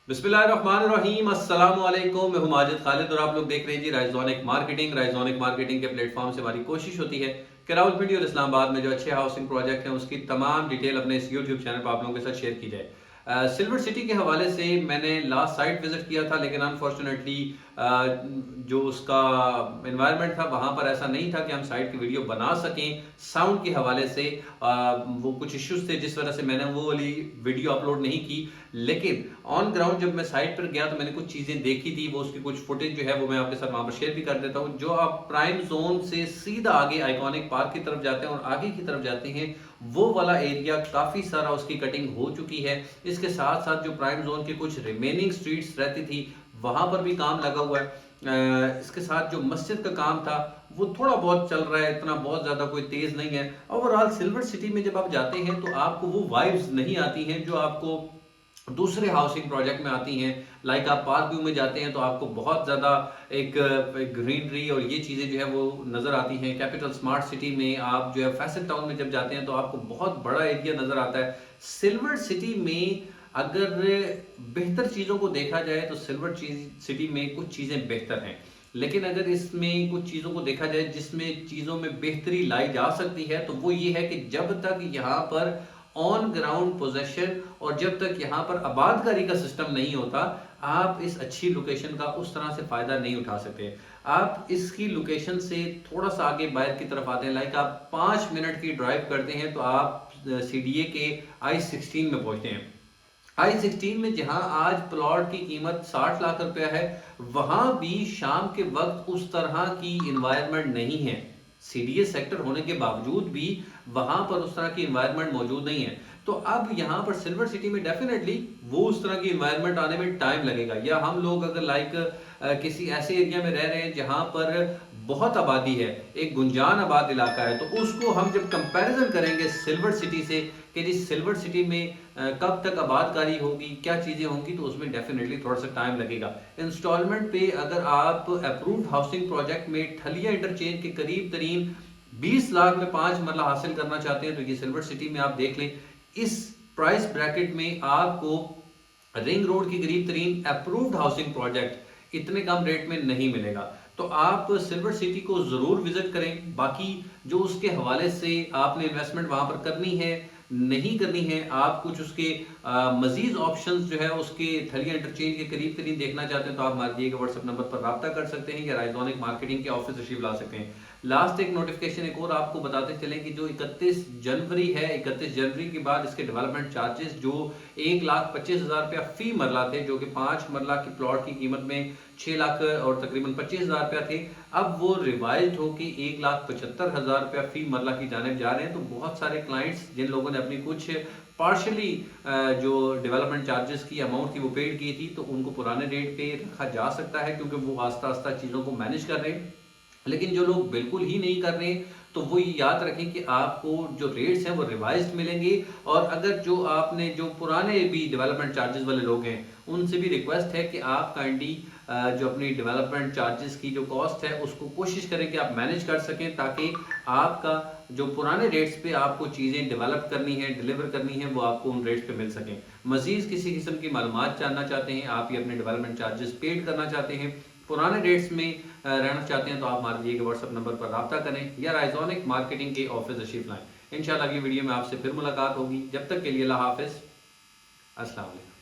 बिस्मिल्लाहिर्रहमानिर्रहीम, अस्सलाम वालेकुम। मैं हूं माजिद खालिद और आप लोग देख रहे हैं जी राइजोनिक मार्केटिंग। राइजोनिक मार्केटिंग के प्लेटफॉर्म से हमारी कोशिश होती है कि रावलपिंडी और इस्लामाबाद में जो अच्छे हाउसिंग प्रोजेक्ट हैं उसकी तमाम डिटेल अपने इस यूट्यूब चैनल पर आप लोगों के साथ शेयर की जाए। सिल्वर सिटी के हवाले से मैंने लास्ट साइट विजिट किया था, लेकिन अनफॉर्चुनेटली जो उसका इन्वायरमेंट था वहाँ पर ऐसा नहीं था कि हम साइट की वीडियो बना सकें। साउंड के हवाले से वो कुछ इश्यूज थे जिस वजह से मैंने वो वाली वीडियो अपलोड नहीं की। लेकिन ऑन ग्राउंड जब मैं साइट पर गया तो मैंने कुछ चीज़ें देखी थी, वो उसकी कुछ फुटेज जो है वो मैं आपके साथ वहाँ पर शेयर भी कर देता हूँ। जो आप प्राइम जोन से सीधा आगे आइकॉनिक पार्क की तरफ जाते हैं और आगे की तरफ जाते हैं, वो वाला एरिया काफ़ी सारा उसकी कटिंग हो चुकी है। इसके साथ साथ जो प्राइम जोन के कुछ रिमेनिंग स्ट्रीट्स रहती थी वहाँ पर भी काम लगा हुआ है। इसके साथ जो मस्जिद का काम था वो थोड़ा बहुत चल रहा है, इतना बहुत ज़्यादा कोई तेज़ नहीं है। ओवरऑल सिल्वर सिटी में जब आप जाते हैं तो आपको वो वाइब्स नहीं आती हैं जो आपको दूसरे हाउसिंग प्रोजेक्ट में आती हैं। लाइक आप पार्क व्यू में जाते हैं तो आपको बहुत ज़्यादा एक ग्रीनरी और ये चीज़ें जो है वो नज़र आती हैं। कैपिटल स्मार्ट सिटी में आप जो है फैसल टाउन में जब जाते हैं तो आपको बहुत बड़ा एरिया नज़र आता है। सिल्वर सिटी में अगर बेहतर चीज़ों को देखा जाए तो सिल्वर सिटी में कुछ चीज़ें बेहतर हैं, लेकिन अगर इसमें कुछ चीज़ों को देखा जाए जिसमें चीज़ों में बेहतरी लाई जा सकती है तो वो ये है कि जब तक यहाँ पर ऑन ग्राउंड पोजेशन और जब तक यहाँ पर आबादकारी का सिस्टम नहीं होता, आप इस अच्छी लोकेशन का उस तरह से फायदा नहीं उठा सकते। आप इसकी लोकेशन से थोड़ा सा आगे बाहर की तरफ आते हैं, लाइक आप 5 मिनट की ड्राइव करते हैं तो आप सीडीए के I-16 में पहुंचते हैं। I-16 में जहां आज प्लॉट की कीमत 60 लाख रुपया है, वहां भी शाम के वक्त उस तरह की इन्वायरमेंट नहीं है। सीडीए सेक्टर होने के बावजूद भी वहां पर उस तरह की इन्वायरमेंट मौजूद नहीं है। तो अब यहाँ पर सिल्वर सिटी में डेफिनेटली वो उस तरह की इन्वायरमेंट आने में टाइम लगेगा। या हम लोग अगर लाइक किसी ऐसे एरिया में रह रहे हैं जहां पर बहुत आबादी है, एक गुंजान आबाद इलाका है, तो उसको हम जब कंपैरिजन करेंगे सिल्वर सिटी से कि जी सिल्वर सिटी में कब तक आबादकारी होगी, क्या चीज़ें होंगी, तो उसमें डेफिनेटली थोड़ा सा टाइम लगेगा। इंस्टॉलमेंट पे अगर आप अप्रूव्ड हाउसिंग प्रोजेक्ट में ठलिया इंटरचेंज के करीब तरीन 20 लाख में 5 मरला हासिल करना चाहते हैं तो ये सिल्वर सिटी में आप देख लें। इस प्राइस ब्रैकेट में आपको रिंग रोड की करीब तरीन अप्रूव्ड हाउसिंग प्रोजेक्ट इतने कम रेट में नहीं मिलेगा। तो आप सिल्वर सिटी को जरूर विजिट करें। बाकी जो उसके हवाले से आपने इन्वेस्टमेंट वहां पर करनी है नहीं करनी है, आप कुछ उसके मजीद ऑप्शंस जो है उसके थलिया इंटरचेंज के करीब तरीन देखना चाहते हैं तो आप हमारे दिए गए व्हाट्सएप नंबर पर रब्ता कर सकते हैं या राइजोनिक मार्केटिंग के ऑफिस तशरीफ ला सकते हैं। लास्ट एक नोटिफिकेशन एक और आपको बताते चलें कि जो 31 जनवरी है, 31 जनवरी के बाद इसके डेवलपमेंट चार्जेस जो 1,25,000 रुपया फी मरला थे, जो कि 5 मरला की प्लॉट की कीमत में 6 लाख और तकरीबन 25,000 रुपया थे, अब वो रिवाइज होकर 1,75,000 रुपया फी मरला की जानिब जा रहे हैं। तो बहुत सारे क्लाइंट्स जिन लोगों ने अपनी कुछ पार्शली जो डेवलपमेंट चार्जेस की अमाउंट थी वो पेड की थी, तो उनको पुराने रेट पे रखा जा सकता है क्योंकि वो आस्ता आस्ता चीज़ों को मैनेज कर रहे हैं। लेकिन जो लोग बिल्कुल ही नहीं कर रहे तो वो ये याद रखें कि आपको जो रेट्स हैं वो रिवाइज्ड मिलेंगे। और अगर जो आपने जो पुराने भी डेवलपमेंट चार्जेस वाले लोग हैं उनसे भी रिक्वेस्ट है कि आप काइंडली जो अपनी डेवलपमेंट चार्जेस की जो कॉस्ट है उसको कोशिश करें कि आप मैनेज कर सकें, ताकि आपका जो पुराने रेट्स पे आपको चीज़ें डेवलप करनी है, डिलीवर करनी है, वो आपको उन रेट्स पे मिल सकें। मजीद किसी किस्म की मालूमात जानना चाहते हैं, आप ये अपने डेवलपमेंट चार्जेस पेड करना चाहते हैं, पुराने रेट्स में रहना चाहते हैं, तो आप हमारे दिए गए व्हाट्सएप नंबर पर रब्ता करें या राइजोनिक मार्केटिंग के ऑफिस तशरीफ लाएं। इंशाल्लाह अगली वीडियो में आपसे फिर मुलाकात होगी। जब तक के लिए अल्लाह हाफिज़, अस्सलाम वालेकुम।